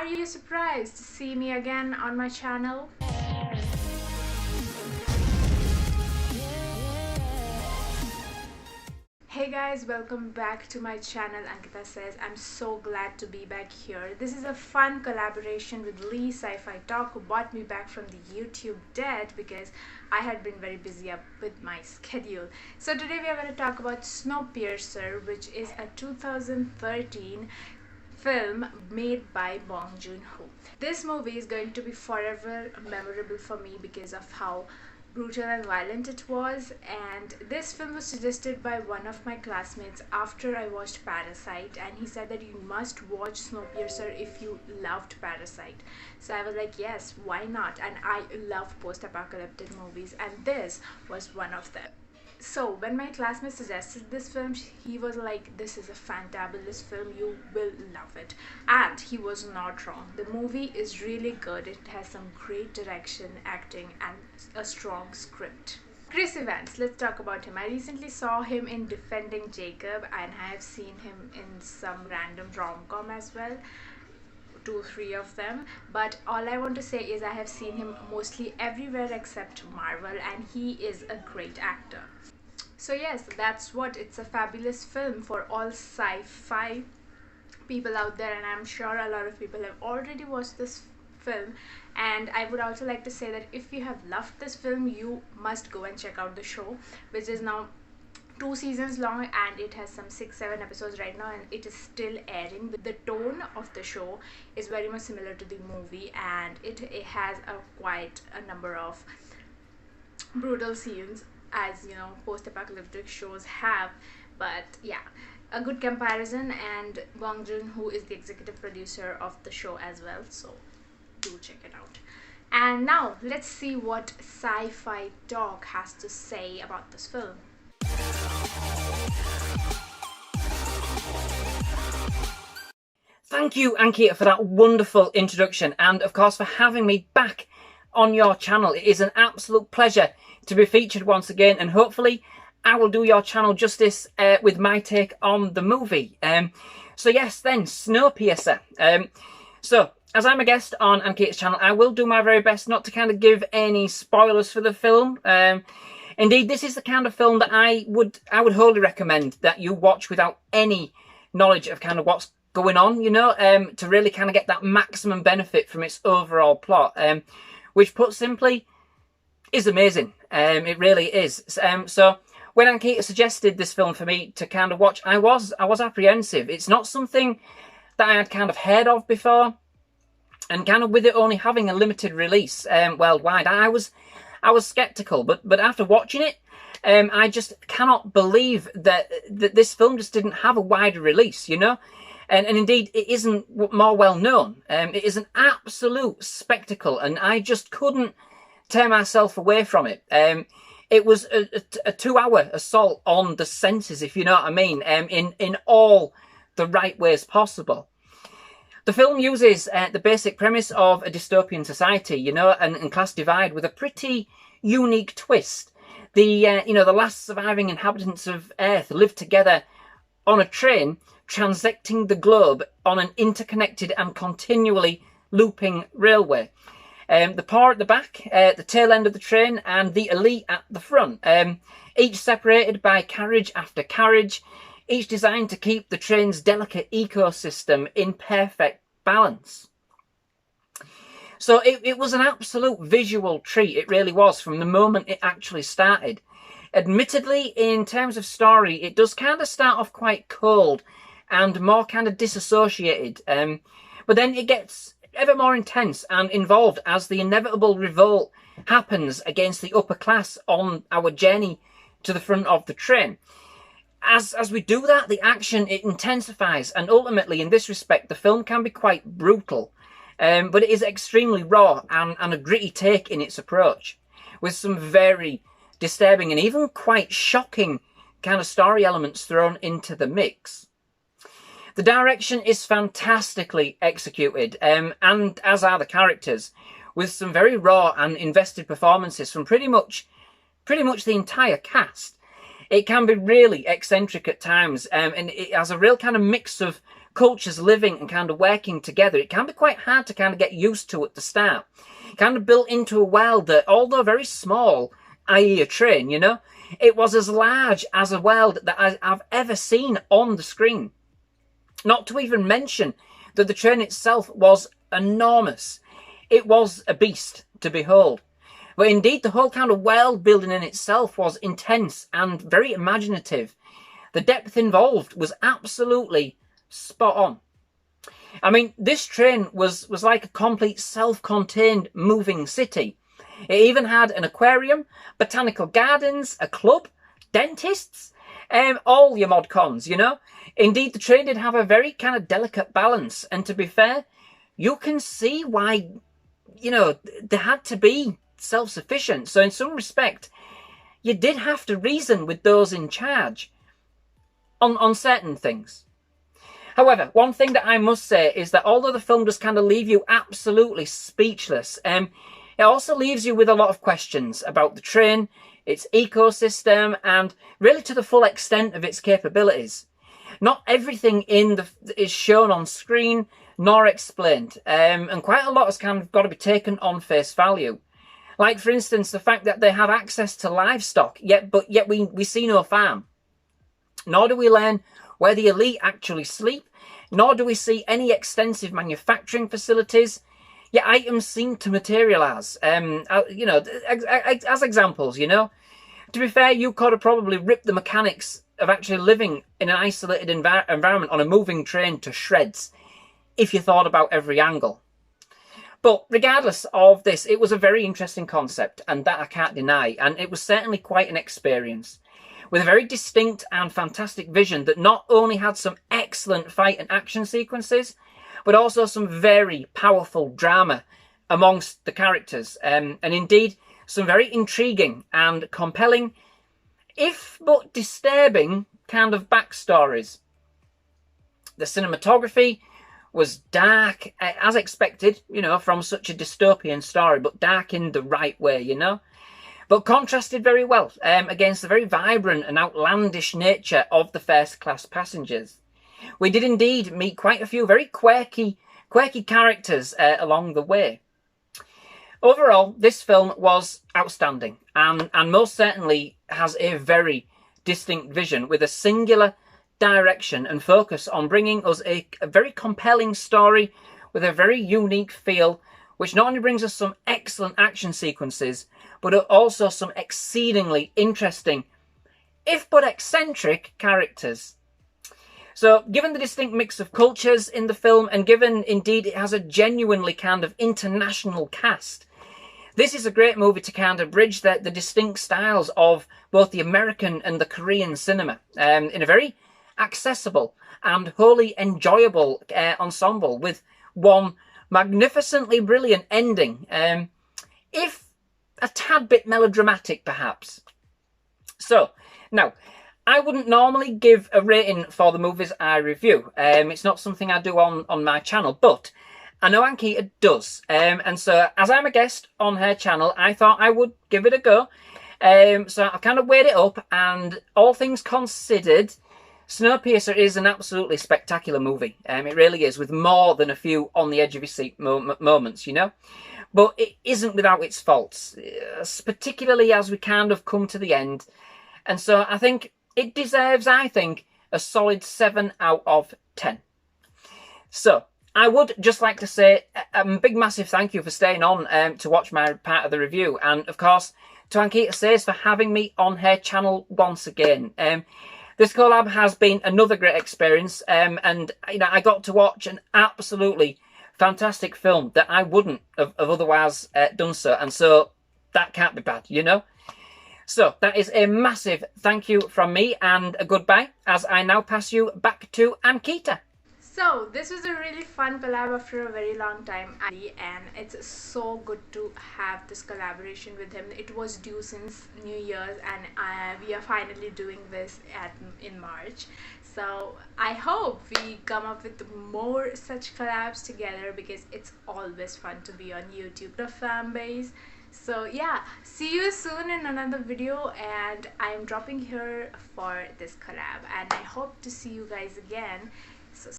you surprised to see me again on my channel? Hey guys, welcome back to my channel AnkitaSays. I'm so glad to be back here. This is a fun collaboration with SciFirsttalk, who brought me back from the YouTube dead because I had been very busy up with my schedule. So today we are going to talk about Snowpiercer, which is a 2013 film made by Bong Joon Ho. This movie is going to be forever memorable for me because of how brutal and violent it was, and this film was suggested by one of my classmates after I watched Parasite, and he said that you must watch Snowpiercer if you loved Parasite. So I was like, yes, why not? And I love post-apocalyptic movies, and this was one of them. So when my classmate suggested this film, he was like, this is a fantabulous film, you will love it. And he was not wrong. The movie is really good. It has some great direction, acting, and a strong script. Chris Evans, let's talk about him. I recently saw him in Defending Jacob, and I have seen him in some random rom-com as well. 2-3 of them, but all I want to say is I have seen him mostly everywhere except Marvel, and he is a great actor. So yes, that's what it's a fabulous film for all sci-fi people out there, and I'm sure a lot of people have already watched this film. And I would also like to say that if you have loved this film, you must go and check out the show, which is now 2 seasons long, and it has some 6-7 episodes right now, and it is still airing. The tone of the show is very much similar to the movie, and it has quite a number of brutal scenes, as you know post-apocalyptic shows have. But yeah, a good comparison, and Bong Joon Ho is the executive producer of the show as well, so do check it out. And now let's see what SciFirsttalk has to say about this film. Thank you, Ankita, for that wonderful introduction, and of course for having me back on your channel. It is an absolute pleasure to be featured once again, and hopefully I will do your channel justice with my take on the movie. So yes, then, Snowpiercer. So, as I'm a guest on Ankita's channel, I will do my very best not to kind of give any spoilers for the film. Indeed, this is the kind of film that I would wholly recommend that you watch without any knowledge of kind of what's going on, you know, to really kind of get that maximum benefit from its overall plot, which put simply is amazing. It really is. So when Ankita suggested this film for me to kind of watch, I was apprehensive. It's not something that I had kind of heard of before, and kind of with it only having a limited release worldwide, I was skeptical, but after watching it, I just cannot believe that this film just didn't have a wider release, you know, and indeed it isn't more well known. It is an absolute spectacle, and I just couldn't tear myself away from it. It was a 2-hour assault on the senses, if you know what I mean, in all the right ways possible. The film uses the basic premise of a dystopian society, you know, and class divide, with a pretty unique twist. The last surviving inhabitants of Earth live together on a train transecting the globe on an interconnected and continually looping railway. The poor at the back, the tail end of the train, and the elite at the front, each separated by carriage after carriage, each designed to keep the train's delicate ecosystem in perfect balance. So it was an absolute visual treat, it really was, from the moment it actually started. Admittedly, in terms of story, it does kind of start off quite cold and more kind of disassociated, but then it gets ever more intense and involved as the inevitable revolt happens against the upper class on our journey to the front of the train. As we do that, the action, it intensifies, and ultimately in this respect the film can be quite brutal, but it is extremely raw and a gritty take in its approach, with some very disturbing and even quite shocking kind of story elements thrown into the mix. The direction is fantastically executed, and as are the characters, with some very raw and invested performances from pretty much the entire cast. It can be really eccentric at times, and it has a real kind of mix of cultures living and kind of working together, it can be quite hard to kind of get used to at the start. Kind of built into a world that, although very small, i.e. a train, you know, it was as large as a world that I've ever seen on the screen. Not to even mention that the train itself was enormous. It was a beast to behold. But indeed, the whole kind of world building in itself was intense and very imaginative. The depth involved was absolutely spot on. I mean, this train was like a complete self-contained moving city. It even had an aquarium, botanical gardens, a club, dentists, all your mod cons, you know. Indeed, the train did have a very kind of delicate balance. And to be fair, you can see why, you know, they had to be self-sufficient. So in some respect, you did have to reason with those in charge on certain things. However, one thing that I must say is that although the film does kind of leave you absolutely speechless, it also leaves you with a lot of questions about the train, its ecosystem, and really to the full extent of its capabilities. Not everything is shown on screen nor explained, and quite a lot has kind of got to be taken on face value. Like, for instance, the fact that they have access to livestock, yet we see no farm. Nor do we learn where the elite actually sleep, nor do we see any extensive manufacturing facilities, yet items seem to materialise, you know, as examples, you know. To be fair, you could have probably ripped the mechanics of actually living in an isolated environment on a moving train to shreds, if you thought about every angle. But regardless of this, it was a very interesting concept, and that I can't deny, and it was certainly quite an experience, with a very distinct and fantastic vision that not only had some excellent fight and action sequences, but also some very powerful drama amongst the characters, and indeed some very intriguing and compelling, if but disturbing, kind of backstories. The cinematography was dark, as expected, you know, from such a dystopian story, but dark in the right way, you know. But contrasted very well against the very vibrant and outlandish nature of the first-class passengers. We did indeed meet quite a few very quirky characters along the way. Overall, this film was outstanding and most certainly has a very distinct vision with a singular direction and focus on bringing us a very compelling story with a very unique feel, which not only brings us some excellent action sequences, but also some exceedingly interesting, if but eccentric, characters. So, given the distinct mix of cultures in the film, and given, indeed, it has a genuinely kind of international cast, this is a great movie to kind of bridge the distinct styles of both the American and the Korean cinema in a very accessible and wholly enjoyable ensemble, with one magnificently brilliant ending, if a tad bit melodramatic, perhaps. So, now, I wouldn't normally give a rating for the movies I review. It's not something I do on my channel, but I know Ankita does. And so, as I'm a guest on her channel, I thought I would give it a go. So I've kind of weighed it up, and all things considered, Snowpiercer is an absolutely spectacular movie. It really is, with more than a few on the edge of your seat moments, you know. But it isn't without its faults, particularly as we kind of come to the end. And so I think it deserves, a solid 7 out of 10. So I would just like to say a big massive thank you for staying on to watch my part of the review. And of course, to AnkitaSays for having me on her channel once again. This collab has been another great experience, and you know, I got to watch an absolutely fantastic film that I wouldn't have otherwise done so, and so that can't be bad, you know. So that is a massive thank you from me and a goodbye, as I now pass you back to Ankita. So this was a really fun collab after a very long time, and it's so good to have this collaboration with him. It was due since New Year's, and we are finally doing this in March. So I hope we come up with more such collabs together, because it's always fun to be on YouTube, the fan base. So yeah, see you soon in another video, and I'm dropping here for this collab, and I hope to see you guys again.